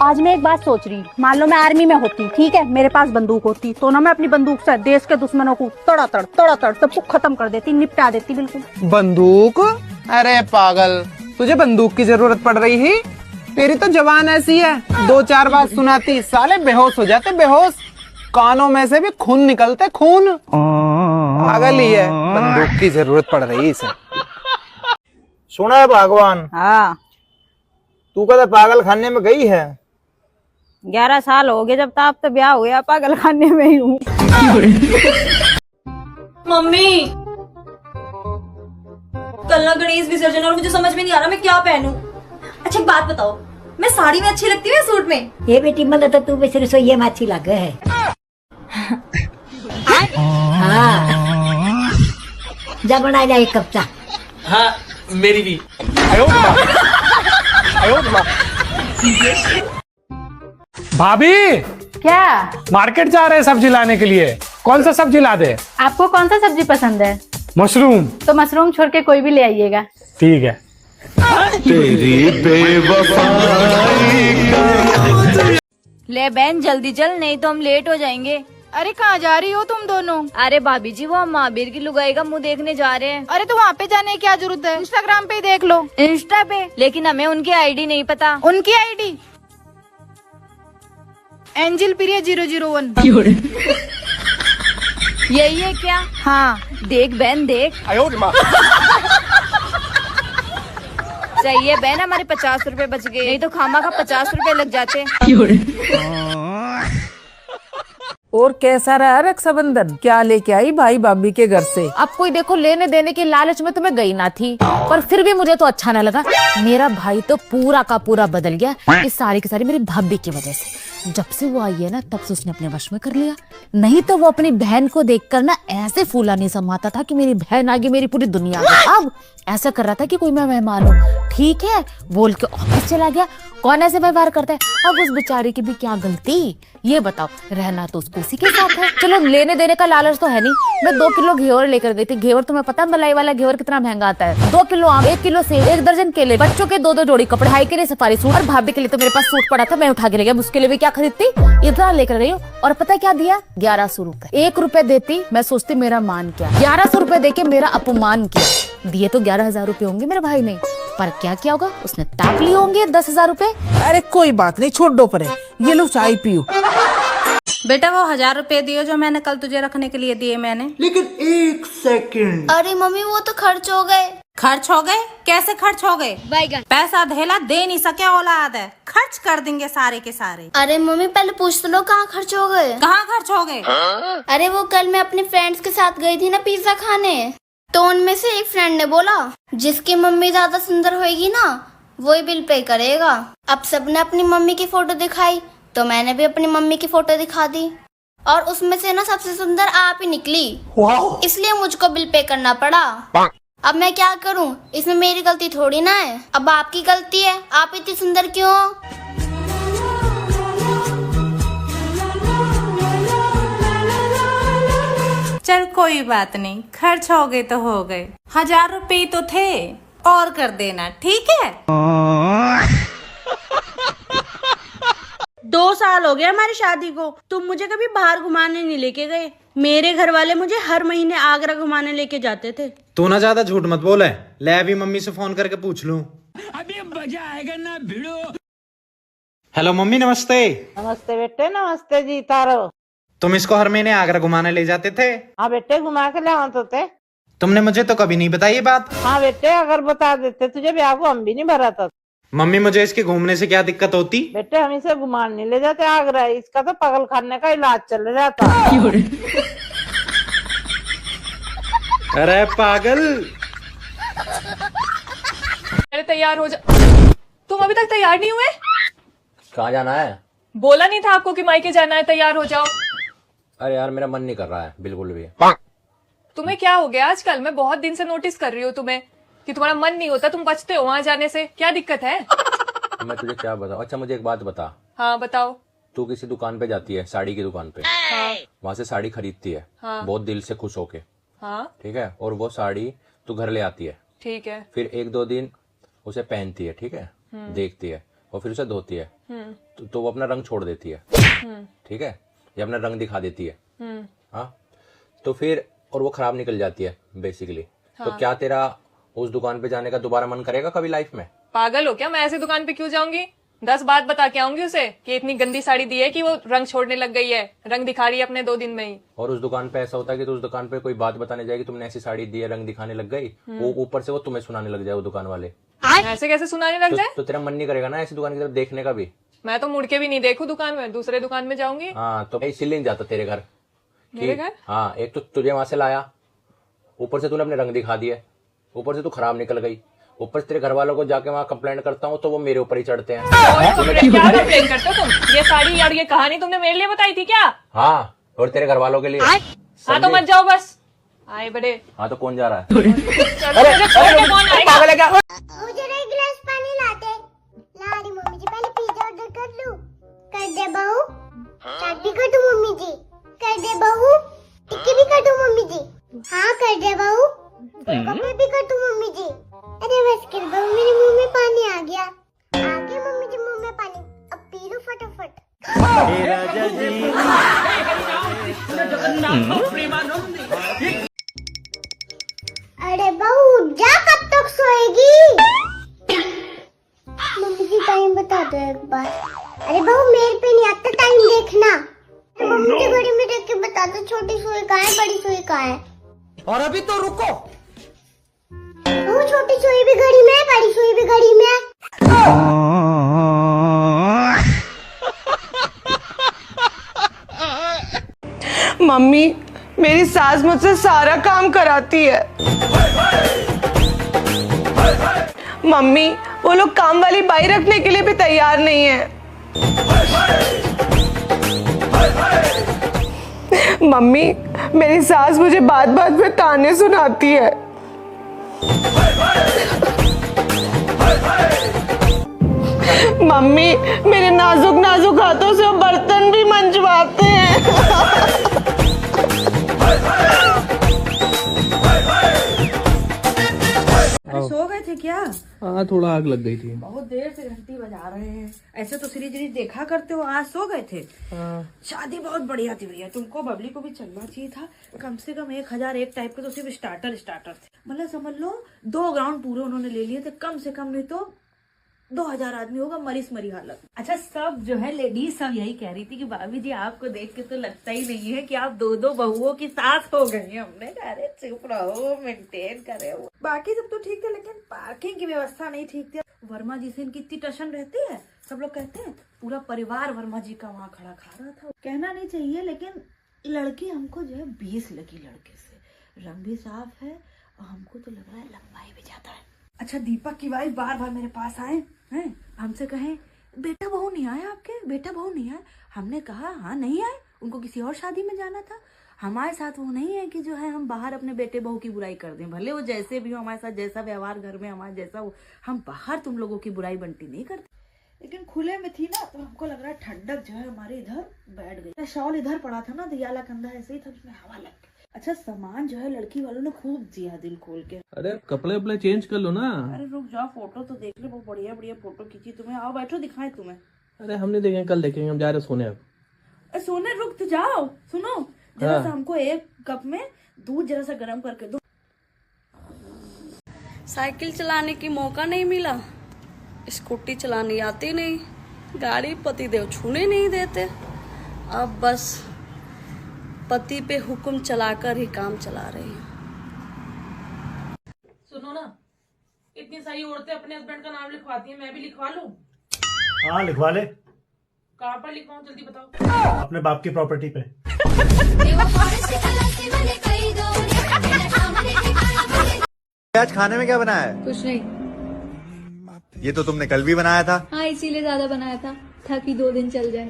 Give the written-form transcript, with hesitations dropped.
आज मैं एक बात सोच रही, मान लो मैं आर्मी में होती, ठीक है, मेरे पास बंदूक होती तो ना मैं अपनी बंदूक से देश के दुश्मनों को तड़ातड़ सबको खत्म कर देती, निपटा देती बिल्कुल। बंदूक? अरे पागल, तुझे बंदूक की जरूरत पड़ रही है? तेरी तो जवान ऐसी है, 2-4 बात सुनाती साले बेहोश हो जाते, बेहोश, कानों में से भी खून निकलते, खून। पागल ही है, बंदूक की जरूरत पड़ रही है इसे। सुना है भगवान? हाँ। तू कदा पागल खाने में गई है? 11 साल हो गए जब तक तो ब्याह हो गया, पागल खाने में ही हूँ। मम्मी, कल ना गणेश विसर्जन और मुझे समझ में नहीं आ रहा मैं क्या पहनूं। अच्छा एक बात बताओ, मैं साड़ी में अच्छी लगती हूँ या सूट में? ये बेटी मतलब तो तू बस रसोई में अच्छी लगे है। हाँ, जा बना जा एक कप चाय। हाँ मेरी भी। भाभी, क्या? मार्केट जा रहे हैं सब्जी लाने के लिए, कौन सा सब्जी ला दे? आपको कौन सा सब्जी पसंद है? मशरूम। तो मशरूम छोड़ के कोई भी ले आइएगा। ठीक है। तेरी बेवफाई। ले बहन जल्दी चल, नहीं तो हम लेट हो जाएंगे। अरे कहाँ जा रही हो तुम दोनों? अरे भाभी जी, वो हम महावीर की लुगाई का मुंह देखने जा रहे हैं। अरे तो वहाँ पे जाने की क्या जरूरत है, इंस्टाग्राम पे ही देख लो। इंस्टा पे? लेकिन हमें उनकी आईडी नहीं पता। उनकी आईडी एंजल प्रिया 001। यही है क्या? हाँ देख बहन देख। सही है बहन, हमारे 50 रुपए बच गए, नहीं तो खामा का 50 रुपए लग जाते। और कैसा रहा रक्षाबंधन? क्या लेके आई भाई भाभी के घर से? अब कोई देखो, लेने देने के लालच में तो मैं गई ना थी, पर फिर भी मुझे तो अच्छा ना लगा। मेरा भाई तो पूरा का पूरा बदल गया, इस सारी की सारी मेरी भाभी की वजह से। जब से वो आई है ना, तब से उसने अपने वश में कर लिया। नहीं तो वो अपनी बहन को देखकर ना ऐसे फूला नहीं समाता था कि मेरी बहन आ गई, मेरी पूरी दुनिया आ गई। अब ऐसा कर रहा था कि कोई मैं मेहमान हूँ, ठीक है, बोल के ऑफिस चला गया। कौन ऐसे व्यवहार करता है? अब उस बेचारी की भी क्या गलती, ये बताओ। रहना तो उसको उसी के साथ है। चलो लेने देने का लालच तो है नहीं। मैं 2 किलो घेवर लेकर गई थी। घेवर तुम्हें पता है मलाई वाला घेवर कितना महंगा आता है? 2 किलो आम, 1 किलो सेब, 1 दर्जन केले, बच्चों के 2-2 जोड़ी कपड़े, भाई के लिए सफारी सूट, और भाभी के लिए तो मेरे पास सूट पड़ा था, मैं उठा के ले गया। उसके लिए भी क्या खरीदती, इतना लेकर गई हूँ। और पता है क्या दिया? 1100 रुपए। 1 रुपए देती, मैं सोचती मेरा मान किया। 1100 रुपए देके मेरा अपमान किया। दिए तो 11,000 रुपए होंगे मेरे भाई ने, पर क्या किया होगा उसने? ताप लिए होंगे 10,000 रुपए। अरे कोई बात नहीं, छोड़ दो परे, ये लो चाय पियो। बेटा वो 1000 रुपए दियो जो मैंने कल तुझे रखने के लिए दिए मैंने। लेकिन 1 सेकंड। अरे मम्मी वो तो खर्च हो गए। खर्च हो गए? कैसे खर्च हो गए? पैसा धेला दे नहीं सके औलाद है, खर्च कर देंगे सारे के सारे। अरे मम्मी पहले पूछ तो लो कहाँ खर्च हो गए। कहाँ खर्च हो गए? अरे वो कल मैं अपने फ्रेंड्स के साथ गई थी ना पिज्जा खाने, तो उनमें से एक फ्रेंड ने बोला जिसकी मम्मी ज्यादा सुंदर होएगी ना वही बिल पे करेगा। अब सबने अपनी मम्मी की फोटो दिखाई, तो मैंने भी अपनी मम्मी की फोटो दिखा दी, और उसमें से ना सबसे सुंदर आप ही निकली। इसलिए मुझको बिल पे करना पड़ा। अब मैं क्या करूं, इसमें मेरी गलती थोड़ी ना है, अब आपकी गलती है, आप इतनी सुंदर क्यों हो? चल कोई बात नहीं, खर्च हो गए तो हो गए। 1000 रुपए तो थे, और कर देना, ठीक है? 2 साल हो गए हमारी शादी को, तुम मुझे कभी बाहर घुमाने नहीं लेके गए। मेरे घर वाले मुझे हर महीने आगरा घुमाने लेके जाते थे। तू ना ज्यादा झूठ मत बोले, ले अभी मम्मी से फोन करके पूछ लूं। अभी मजा आएगा ना भिड़ो। हेलो मम्मी, नमस्ते। नमस्ते बेटे। नमस्ते जी तारो। तुम इसको हर महीने आगरा घुमाने ले जाते थे? हाँ बेटे, घुमा के ले तो थे। तुमने मुझे तो कभी नहीं बताई ये बात। हाँ बेटे, अगर बता देते तुझे ब्याह को हम भी नहीं भरा था। मम्मी मुझे इसके घूमने से क्या दिक्कत होती? बेटे हम इसे घुमान नहीं ले जाते आगरा, इसका तो पागल खाने का इलाज चल रहा था। अरे पागल। अरे तैयार हो जा। तुम अभी तक तैयार नहीं हुए? कहाँ जाना है? बोला नहीं था आपको कि मायके जाना है, तैयार हो जाओ। अरे यार मेरा मन नहीं कर रहा है बिल्कुल भी। तुम्हें क्या हो गया आजकल? मैं बहुत दिन से नोटिस कर रही हूँ तुम्हें कि तुम्हारा मन नहीं होता, तुम बचते हो वहां जाने से, क्या दिक्कत है? मैं तुझे क्या बताऊँ? अच्छा मुझे एक बात बता। हाँ बताओ। तू किसी दुकान पे जाती है, साड़ी की दुकान पे, हाँ। वहां से साड़ी खरीदती है, हाँ। बहुत दिल से खुश होके, हाँ। ठीक है, और वो साड़ी तू घर ले आती है, ठीक है, फिर 1-2 दिन उसे पहनती है, ठीक है, देखती है, और फिर उसे धोती है तो वो अपना रंग छोड़ देती है, ठीक है, या अपना रंग दिखा देती है। हाँ, तो फिर और वो खराब निकल जाती है बेसिकली। तो क्या तेरा उस दुकान पे जाने का दोबारा मन करेगा कभी लाइफ में? पागल हो क्या? मैं ऐसी दुकान पे क्यों जाऊंगी? 10 बात बता के आऊंगी उसे कि इतनी गंदी साड़ी दी है कि वो रंग छोड़ने लग गई है, रंग दिखा रही है अपने 2 दिन में ही। और उस दुकान पे ऐसा होता है कि तो उस दुकान पे कोई बात बताने जाएगी, तुमने ऐसी साड़ी दी है, रंग दिखाने लग गई, वो ऊपर से वो तुम्हें सुनाने लग जाए वो दुकान वाले। ऐसे कैसे सुनाने लग जाए? तो तेरा मन नहीं करेगा ना ऐसी दुकान की तरफ देखने का भी? मैं तो मुड़ के भी नहीं देखूं दुकान में, दूसरे दुकान में जाऊंगी। हाँ, तो मैं इसीलिए नहीं जाता तेरे घर। मेरे घर? हाँ, एक तो तुझे वहां से लाया, ऊपर से तूने अपने रंग दिखा दिए, ऊपर से तू खराब निकल गई, ऊपर से तेरे घर वालों को जाके वहाँ कंप्लेंट करता हूँ तो वो मेरे ऊपर ही चढ़ते हैं। क्या कंप्लेन करते हो तुम? ये साड़ी और ये कहानी तुमने मेरे लिए बताई थी क्या? हाँ, और तेरे घर वालों के लिए। हाँ तो मत जाओ बस, आए बड़े। हाँ तो कौन जा रहा है? पागल है क्या? मुझे एक गिलास पानी लाते। ला रही मम्मी जी, पहले पिज्जा ऑर्डर कर लूं। कर दे बहू। चाट भी कर दूं मम्मी जी। कर दे बहू। टिक्की भी कर दूं मम्मी जी। हाँ कर दे बहू। कपड़े भी कर दूं मम्मी जी। अरे बस कर बहू, मेरे मुंह में पानी आ गया। आ गया मम्मी जी मुंह में पानी, अब पी लो फटाफट। अरे बहू जा, कब तक सोएगी? मम्मी जी टाइम बता दो एक बार। अरे बहू मेरे पे नहीं आता टाइम देखना। मम्मी जी घड़ी में देख के बता दो, छोटी सुई कहाँ है, बड़ी सुई कहाँ है? और अभी तो रुको, वो छोटी सुई भी घड़ी में है, बड़ी सुई भी घड़ी में है। मम्मी, मेरी सास मुझसे सारा काम कराती है। मम्मी, वो लोग काम वाली बाई रखने के लिए भी तैयार नहीं है। मम्मी, मेरी सास मुझे बात बात पे ताने सुनाती है। मम्मी, मेरे नाजुक नाजुक हाथों से वो बर्तन भी मंजवाते हैं। सो गए थे क्या? हाँ, थोड़ा आग लग गई थी। बहुत देर से घंटी बजा रहे हैं। ऐसे तो सीरीज देखा करते हो, आज सो गए थे? शादी बहुत बढ़िया थी भैया, तुमको बबली को भी चलना चाहिए था। कम से कम 1001 टाइप के तो सिर्फ स्टार्टर थे। मतलब समझ लो 2 ग्राउंड पूरे उन्होंने ले लिए थे, कम से कम नहीं तो 2000 आदमी होगा, मरी हालत। अच्छा, सब जो है लेडीज सब यही कह रही थी कि भाभी जी आपको देख के तो लगता ही नहीं है कि आप 2 बहुओं की सास हो गई। हमने कहा अरे चुप रहो, मेंटेन करे। बाकी सब तो ठीक थे, लेकिन पार्किंग की व्यवस्था नहीं ठीक थी। वर्मा जी से इनकी इतनी टशन रहती है, सब लोग कहते हैं पूरा परिवार वर्मा जी का वहाँ खड़ा खा रहा था। कहना नहीं चाहिए, लेकिन लड़की हमको जो है 20 लगी लड़के से। रंग भी साफ है और हमको तो लग रहा है लंबाई भी ज्यादा है। अच्छा, दीपक की वाइफ बार बार मेरे पास आए हैं, हमसे कहे बेटा बहू नहीं आया आपके, बेटा बहू नहीं आए। हमने कहा हाँ नहीं आए, उनको किसी और शादी में जाना था। हमारे साथ वो नहीं है कि जो है हम बाहर अपने बेटे बहू की बुराई कर दें, भले वो जैसे भी हो, हमारे साथ जैसा व्यवहार घर में हमारे जैसा हो, हम बाहर तुम लोगों की बुराई बनती नहीं करते। लेकिन खुले में थी ना, तो हमको लग रहा है ठंडक जो है हमारे इधर बैठ गई। शॉल इधर पड़ा था ना, दियाला कंधा ऐसे ही था, उसमें हवा लग गई। अच्छा, सामान जो है लड़की वालों ने खूब दिया दिल खोल के। अरे कपड़े वपड़े चेंज कर लो ना। अरे रुक जाओ, फोटो तो देख लो, बहुत बढ़िया बढ़िया फोटो खींची तुम्हें। आओ बैठो, दिखाएं तुम्हें। अरे हमने देखेंगे, कल देखेंगे, हम जा रहे सोने अब। सोने रुक तो जाओ, सुनो जरा सा हमको 1 कप में दूध जरा सा गर्म करके दो। साइकिल चलाने की मौका नहीं मिला, स्कूटी चलानी आती नहीं, गाड़ी पतिदेव छूने नहीं देते। अब बस पति पे हुक्म चलाकर ही काम चला रही हूँ। सुनो ना, इतनी सारी औरतें अपने हस्बैंड का नाम लिखवाती हैं, मैं भी लिखवा लूं? हाँ लिखवा ले। कहाँ पर लिखवाऊं, जल्दी बताओ। अपने बाप की प्रॉपर्टी पे। आज खाने में क्या बनाया है? कुछ नहीं। ये तो तुमने कल भी बनाया था। हाँ, इसीलिए ज्यादा बनाया था ताकि 2 दिन चल जाए।